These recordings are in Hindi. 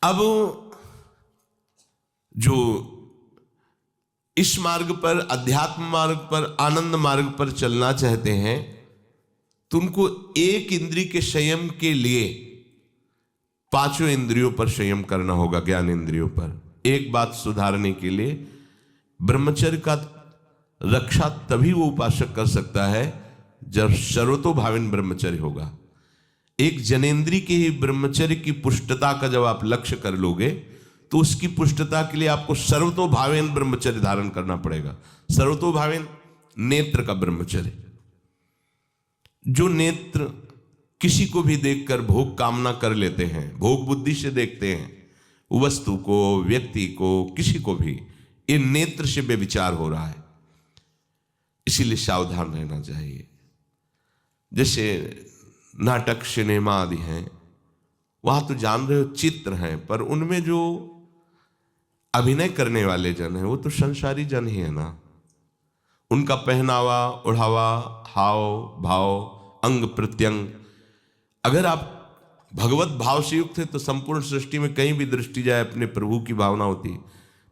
अब जो इस मार्ग पर, अध्यात्म मार्ग पर, आनंद मार्ग पर चलना चाहते हैं तो उनको एक इंद्रिय के संयम के लिए पांचों इंद्रियों पर संयम करना होगा, ज्ञान इंद्रियों पर। एक बात सुधारने के लिए ब्रह्मचर्य का रक्षा तभी वो उपासक कर सकता है जब सर्वतोभावेन ब्रह्मचर्य होगा। एक जनेन्द्रीय के ही ब्रह्मचर्य की पुष्टता का जब आप लक्ष्य कर लोगे तो उसकी पुष्टता के लिए आपको सर्वतोभावेन ब्रह्मचर्य धारण करना पड़ेगा। सर्वतोभावेन नेत्र का ब्रह्मचर्य, जो नेत्र किसी को भी देखकर भोग कामना कर लेते हैं, भोग बुद्धि से देखते हैं वस्तु को, व्यक्ति को, किसी को भी, ये नेत्र से व्यभिचार हो रहा है, इसीलिए सावधान रहना चाहिए। जैसे नाटक, सिनेमा आदि हैं, वहां तो जान रहे हो चित्र हैं, पर उनमें जो अभिनय करने वाले जन हैं वो तो संसारी जन ही है ना। उनका पहनावा, ओढ़ावा, हाव भाव, अंग प्रत्यंग, अगर आप भगवत भाव से युक्त है तो संपूर्ण सृष्टि में कहीं भी दृष्टि जाए अपने प्रभु की भावना होती है।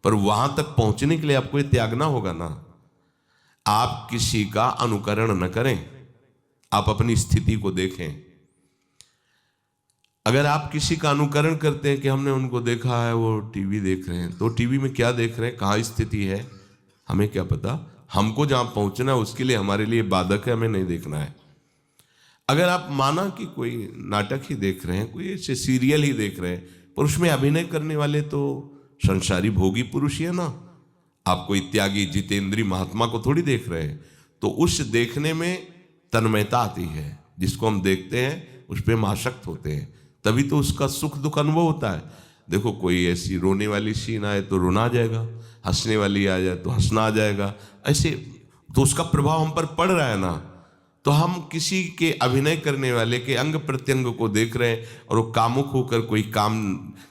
पर वहां तक पहुंचने के लिए आपको ये त्यागना होगा ना। आप किसी का अनुकरण न करें, आप अपनी स्थिति को देखें। अगर आप किसी का अनुकरण करते हैं कि हमने उनको देखा है, वो टीवी देख रहे हैं, तो टीवी में क्या देख रहे हैं, कहाँ स्थिति है, हमें क्या पता। हमको जहां पहुंचना है उसके लिए हमारे लिए बाधक है, हमें नहीं देखना है। अगर आप माना कि कोई नाटक ही देख रहे हैं, कोई ऐसे सीरियल ही देख रहे हैं, पर उसमें अभिनय करने वाले तो संसारी भोगी पुरुष ही है ना। आप कोई त्यागी जितेंद्रीय महात्मा को थोड़ी देख रहे हैं, तो उस देखने में तन्मयता आती है। जिसको हम देखते हैं उस पर हम आसक्त होते हैं, तभी तो उसका सुख दुख अनुभव होता है। देखो कोई ऐसी रोने वाली सीन आए तो रोना आ जाएगा, हंसने वाली आ जाए तो हंसना आ जाएगा, ऐसे तो उसका प्रभाव हम पर पड़ रहा है ना। तो हम किसी के अभिनय करने वाले के अंग प्रत्यंग को देख रहे हैं और वो कामुक होकर कोई काम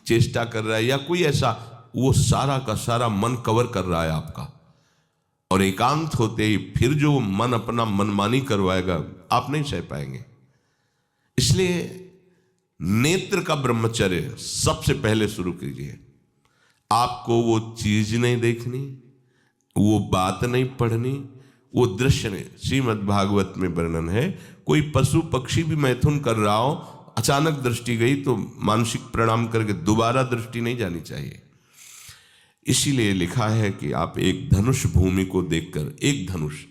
चेष्टा कर रहा है या कोई ऐसा, वो सारा का सारा मन कवर कर रहा है आपका। और एकांत होते ही फिर जो मन अपना मनमानी करवाएगा आप नहीं सह पाएंगे। इसलिए नेत्र का ब्रह्मचर्य सबसे पहले शुरू कीजिए। आपको वो चीज नहीं देखनी, वो बात नहीं पढ़नी, वो दृश्य नहीं। श्रीमद् भागवत में वर्णन है, कोई पशु पक्षी भी मैथुन कर रहा हो, अचानक दृष्टि गई तो मानसिक प्रणाम करके दोबारा दृष्टि नहीं जानी चाहिए। इसीलिए लिखा है कि आप एक धनुष भूमि को देखकर, एक धनुष,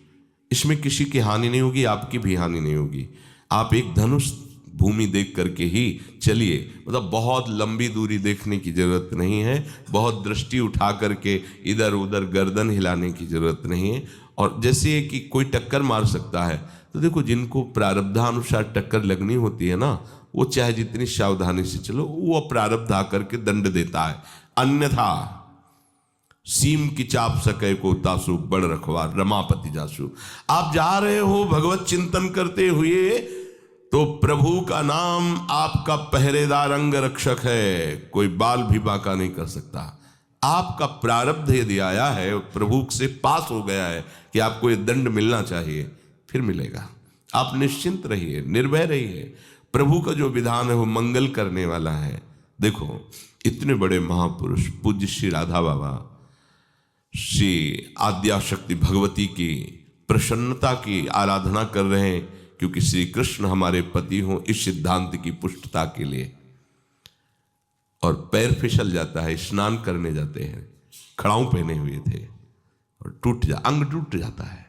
इसमें किसी की हानि नहीं होगी, आपकी भी हानि नहीं होगी। आप एक धनुष भूमि देख करके ही चलिए। मतलब बहुत लंबी दूरी देखने की जरूरत नहीं है, बहुत दृष्टि उठा करके इधर उधर गर्दन हिलाने की जरूरत नहीं है। और जैसे कि कोई टक्कर मार सकता है, तो देखो जिनको प्रारब्धानुसार टक्कर लगनी होती है ना, वो चाहे जितनी सावधानी से चलो, वो प्रारब्ध आकर के दंड देता है। अन्यथा सीम की चाप सके को तासु बड़ रखवार रमापति जासु। आप जा रहे हो भगवत चिंतन करते हुए, तो प्रभु का नाम आपका पहरेदार अंग रक्षक है, कोई बाल भी बाका नहीं कर सकता। आपका प्रारब्ध यदि आया है, प्रभु से पास हो गया है कि आपको ये दंड मिलना चाहिए, फिर मिलेगा। आप निश्चिंत रहिए, निर्भय रहिए। प्रभु का जो विधान है वो मंगल करने वाला है। देखो इतने बड़े महापुरुष पूज्य श्री राधा बाबा, श्री आद्याशक्ति भगवती की प्रसन्नता की आराधना कर रहे हैं, क्योंकि श्री कृष्ण हमारे पति हों, इस सिद्धांत की पुष्टता के लिए। और पैर फिसल जाता है, स्नान करने जाते हैं, खड़ाऊं पहने हुए थे और अंग टूट जाता है,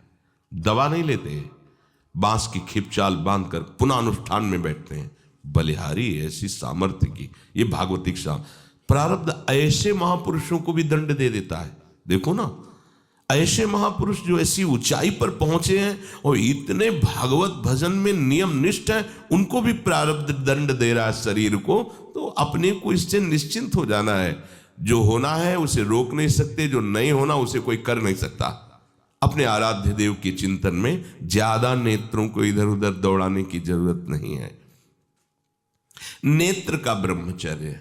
दवा नहीं लेते, बांस की खिपचाल बांधकर पुनः अनुष्ठान में बैठते हैं। बलिहारी ऐसी सामर्थ्य की, ये भागवतिक प्रारब्ध ऐसे महापुरुषों को भी दंड दे देता है। देखो ना, ऐसे महापुरुष जो ऐसी ऊंचाई पर पहुंचे हैं और इतने भागवत भजन में नियम निष्ठ हैं, उनको भी प्रारब्ध दंड दे रहा है शरीर को। तो अपने को इससे निश्चिंत हो जाना है। जो होना है उसे रोक नहीं सकते, जो नहीं होना उसे कोई कर नहीं सकता। अपने आराध्य देव के चिंतन में ज्यादा नेत्रों को इधर उधर दौड़ाने की जरूरत नहीं है। नेत्र का ब्रह्मचर्य,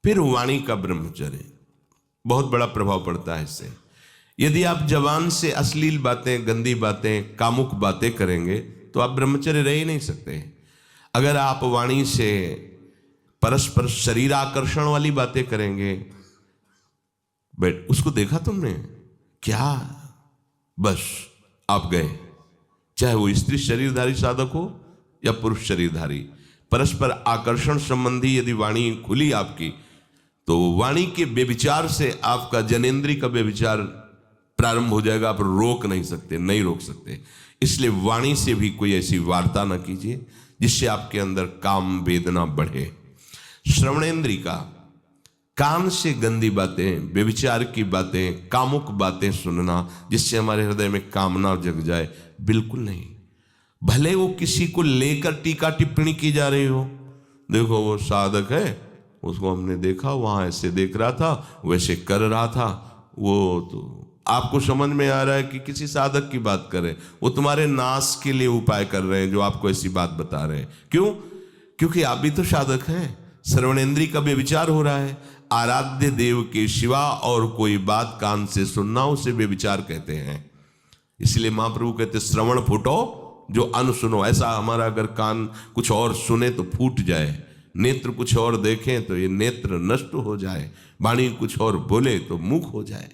फिर वाणी का ब्रह्मचर्य, बहुत बड़ा प्रभाव पड़ता है इससे। यदि आप जवान से अश्लील बातें, गंदी बातें, कामुक बातें करेंगे तो आप ब्रह्मचर्य रह ही नहीं सकते। अगर आप वाणी से परस्पर शरीर आकर्षण वाली बातें करेंगे। बट उसको देखा तुमने क्या? बस आप गए, चाहे वो स्त्री शरीरधारी साधक हो या पुरुष शरीरधारी। परस्पर आकर्षण संबंधी यदि वाणी खुली आपकी, तो वाणी के व्यभिचार से आपका जनेंद्री का व्यभिचार प्रारंभ हो जाएगा। आप रोक नहीं सकते, नहीं रोक सकते। इसलिए वाणी से भी कोई ऐसी वार्ता ना कीजिए जिससे आपके अंदर काम वेदना बढ़े। श्रवणेंद्री का, कान से गंदी बातें, व्यभिचार की बातें, कामुक बातें सुनना जिससे हमारे हृदय में कामना जग जाए, बिल्कुल नहीं। भले वो किसी को लेकर टीका टिप्पणी की जा रही हो, देखो वो साधक है, उसको हमने देखा वहां ऐसे देख रहा था, वैसे कर रहा था, वो तो आपको समझ में आ रहा है कि किसी साधक की बात कर रहे हैं, वो तुम्हारे नाश के लिए उपाय कर रहे हैं जो आपको ऐसी बात बता रहे हैं। क्यों? क्योंकि आप भी तो साधक हैं। श्रवणेंद्री का व्यभिचार हो रहा है। आराध्य देव के सिवा और कोई बात कान से सुनना उसे व्यभिचार कहते हैं। इसलिए महाप्रभु कहते श्रवण फूटो जो अन सुनो। ऐसा हमारा अगर कान कुछ और सुने तो फूट जाए, नेत्र कुछ और देखें तो ये नेत्र नष्ट हो जाए, वाणी कुछ और बोले तो मुख हो जाए।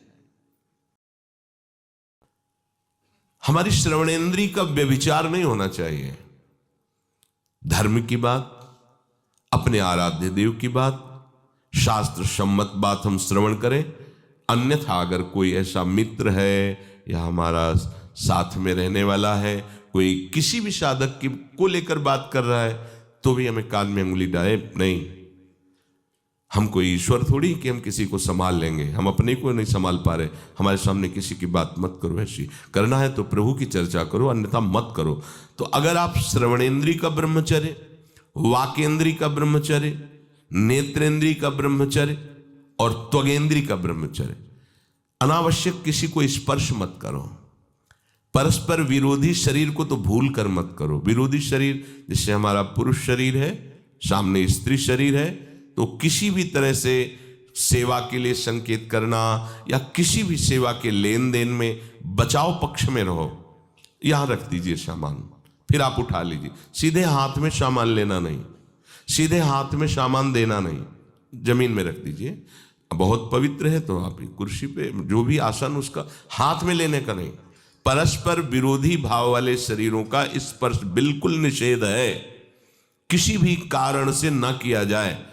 हमारी श्रवणेंद्री का व्यभिचार नहीं होना चाहिए। धर्म की बात, अपने आराध्य देव की बात, शास्त्र सम्मत बात हम श्रवण करें। अन्यथा अगर कोई ऐसा मित्र है या हमारा साथ में रहने वाला है, कोई किसी भी साधक की को लेकर बात कर रहा है, तो भी हमें कान में उंगली डाले नहीं। हम कोई ईश्वर थोड़ी कि हम किसी को संभाल लेंगे, हम अपने को नहीं संभाल पा रहे। हमारे सामने किसी की बात मत करो, ऐसी करना है तो प्रभु की चर्चा करो, अन्यथा मत करो। तो अगर आप श्रवणेंद्री का ब्रह्मचर्य, वाकेंद्री का ब्रह्मचर्य, नेत्रेंद्री का ब्रह्मचर्य और त्वगेंद्री का ब्रह्मचर्य, अनावश्यक किसी को स्पर्श मत करो। परस्पर विरोधी शरीर को तो भूल कर मत करो। विरोधी शरीर जिससे हमारा पुरुष शरीर है, सामने स्त्री शरीर है, तो किसी भी तरह से सेवा के लिए संकेत करना या किसी भी सेवा के लेन देन में बचाव पक्ष में रहो। यहां रख दीजिए सामान, फिर आप उठा लीजिए। सीधे हाथ में सामान लेना नहीं, सीधे हाथ में सामान देना नहीं, जमीन में रख दीजिए। बहुत पवित्र है तो आप कुर्सी पे जो भी आसन, उसका हाथ में लेने का नहीं। परस्पर विरोधी भाव वाले शरीरों का स्पर्श बिल्कुल निषेध है, किसी भी कारण से ना किया जाए।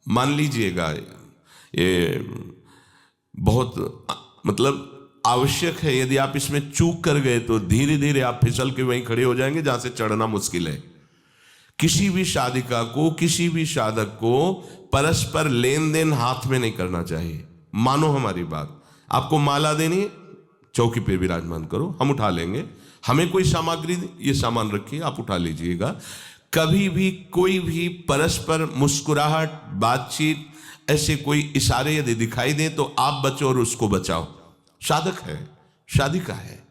मान लीजिएगा ये बहुत मतलब आवश्यक है, यदि आप इसमें चूक कर गए तो धीरे धीरे आप फिसल के वहीं खड़े हो जाएंगे जहां से चढ़ना मुश्किल है। किसी भी साधिका को, किसी भी साधक को परस्पर लेन देन हाथ में नहीं करना चाहिए। मानो हमारी बात, आपको माला देनी है, चौकी पे विराजमान करो, हम उठा लेंगे। हमें कोई सामग्री, ये सामान रखिए, आप उठा लीजिएगा। कभी भी कोई भी परस्पर मुस्कुराहट, बातचीत, ऐसे कोई इशारे यदि दिखाई दे तो आप बचो और उसको बचाओ। साधक है, साधिका है,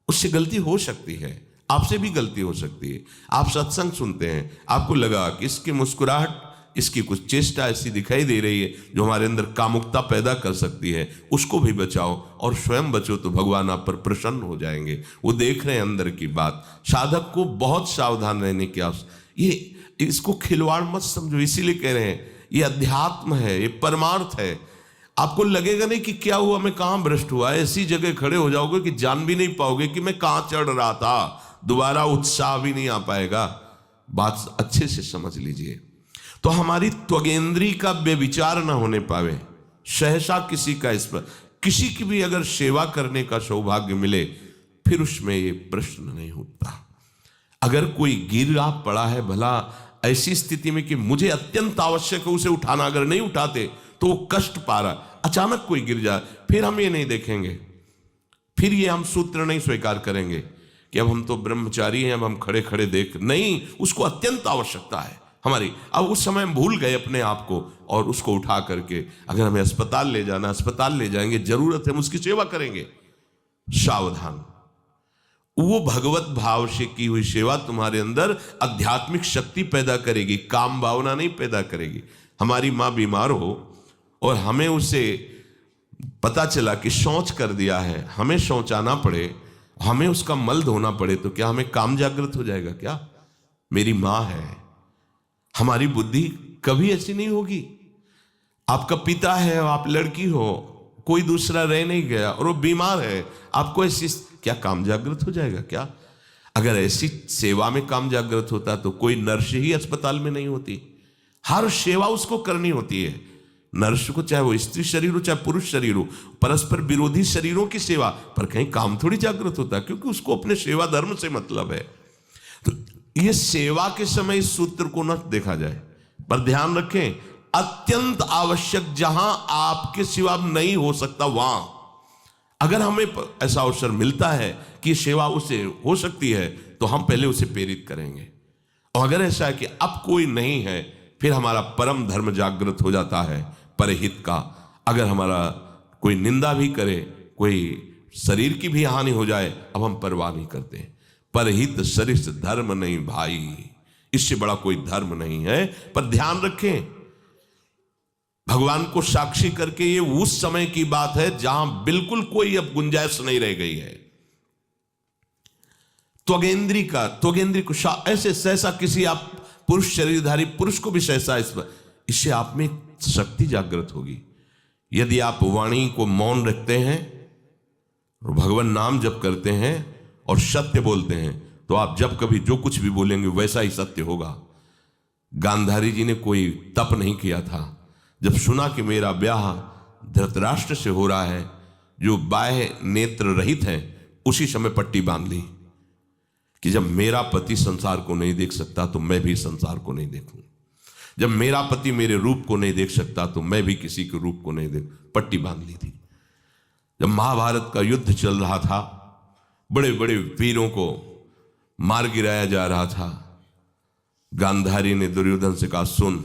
उससे गलती हो सकती है, आपसे भी गलती हो सकती है। आप सत्संग सुनते हैं, आपको लगा कि इसकी मुस्कुराहट, इसकी कुछ चेष्टा ऐसी दिखाई दे रही है जो हमारे अंदर कामुकता पैदा कर सकती है, उसको भी बचाओ और स्वयं बचो, तो भगवान आप पर प्रसन्न हो जाएंगे। वो देख रहे हैं अंदर की बात। साधक को बहुत सावधान रहने की आवश्यकता। ये इसको खिलवाड़ मत समझो, इसीलिए कह रहे हैं ये अध्यात्म है, ये परमार्थ है। आपको लगेगा नहीं कि क्या हुआ, मैं कहां भ्रष्ट हुआ, ऐसी जगह खड़े हो जाओगे कि जान भी नहीं पाओगे कि मैं कहां चढ़ रहा था, दोबारा उत्साह भी नहीं आ पाएगा। बात अच्छे से समझ लीजिए। तो हमारी त्वगेंद्री का व्यभिचार ना होने पावे। सहसा किसी का इस पर, किसी की भी अगर सेवा करने का सौभाग्य मिले, फिर उसमें ये प्रश्न नहीं उठता। अगर कोई गिर आप पड़ा है, भला ऐसी स्थिति में कि मुझे अत्यंत आवश्यक है उसे उठाना, अगर नहीं उठाते तो वो कष्ट पा रहा, अचानक कोई गिर जाए, फिर हम ये नहीं देखेंगे, फिर ये हम सूत्र नहीं स्वीकार करेंगे कि अब हम तो ब्रह्मचारी हैं, अब हम खड़े खड़े देख नहीं। उसको अत्यंत आवश्यकता है हमारी। अब उस समय हम भूल गए अपने आप को और उसको उठा करके अगर हमें अस्पताल ले जाना, अस्पताल ले जाएंगे, जरूरत है हम उसकी सेवा करेंगे। सावधान। वो भगवत भाव से की हुई सेवा तुम्हारे अंदर आध्यात्मिक शक्ति पैदा करेगी, काम भावना नहीं पैदा करेगी। हमारी माँ बीमार हो और हमें उसे पता चला कि शौच कर दिया है, हमें शौचाना पड़े, हमें उसका मल धोना पड़े, तो क्या हमें काम जागृत हो जाएगा क्या? मेरी माँ है, हमारी बुद्धि कभी ऐसी नहीं होगी। आपका पिता है और आप लड़की हो, कोई दूसरा रह नहीं गया और वो बीमार है, आपको ऐसी क्या काम जागृत हो जाएगा क्या? अगर ऐसी सेवा में काम जागृत होता तो कोई नर्स ही अस्पताल में नहीं होती। हर सेवा उसको करनी होती है, नर्स को, चाहे वो स्त्री शरीर हो चाहे पुरुष शरीर हो, परस्पर विरोधी शरीरों की सेवा, पर कहीं काम थोड़ी जागृत होता है, क्योंकि उसको अपने सेवा धर्म से मतलब है। तो ये सेवा के समय इस सूत्र को न देखा जाए, पर ध्यान रखें, अत्यंत आवश्यक जहां आपके सिवा नहीं हो सकता वहां अगर हमें ऐसा अवसर मिलता है कि सेवा उसे हो सकती है, तो हम पहले उसे प्रेरित करेंगे। और अगर ऐसा है कि अब कोई नहीं है, फिर हमारा परम धर्म जागृत हो जाता है परहित का। अगर हमारा कोई निंदा भी करे, कोई शरीर की भी हानि हो जाए, अब हम परवाह नहीं करते। परहित सरिस धर्म नहीं भाई, इससे बड़ा कोई धर्म नहीं है। पर ध्यान रखें, भगवान को साक्षी करके ये उस समय की बात है जहां बिल्कुल कोई अब गुंजाइश नहीं रह गई है। त्वगेंद्री को ऐसे सहसा किसी आप पुरुष शरीरधारी पुरुष को भी सहसा इससे आप में शक्ति जागृत होगी। यदि आप वाणी को मौन रखते हैं और भगवान नाम जप करते हैं और सत्य बोलते हैं, तो आप जब कभी जो कुछ भी बोलेंगे वैसा ही सत्य होगा। गांधारी जी ने कोई तप नहीं किया था। जब सुना कि मेरा ब्याह धृतराष्ट्र से हो रहा है जो बाह्य नेत्र रहित हैं, उसी समय पट्टी बांध ली कि जब मेरा पति संसार को नहीं देख सकता तो मैं भी संसार को नहीं देखूं। जब मेरा पति मेरे रूप को नहीं देख सकता तो मैं भी किसी के रूप को नहीं देख, पट्टी बांध ली थी। जब महाभारत का युद्ध चल रहा था, बड़े बड़े वीरों को मार गिराया जा रहा था, गांधारी ने दुर्योधन से कहा, सुन,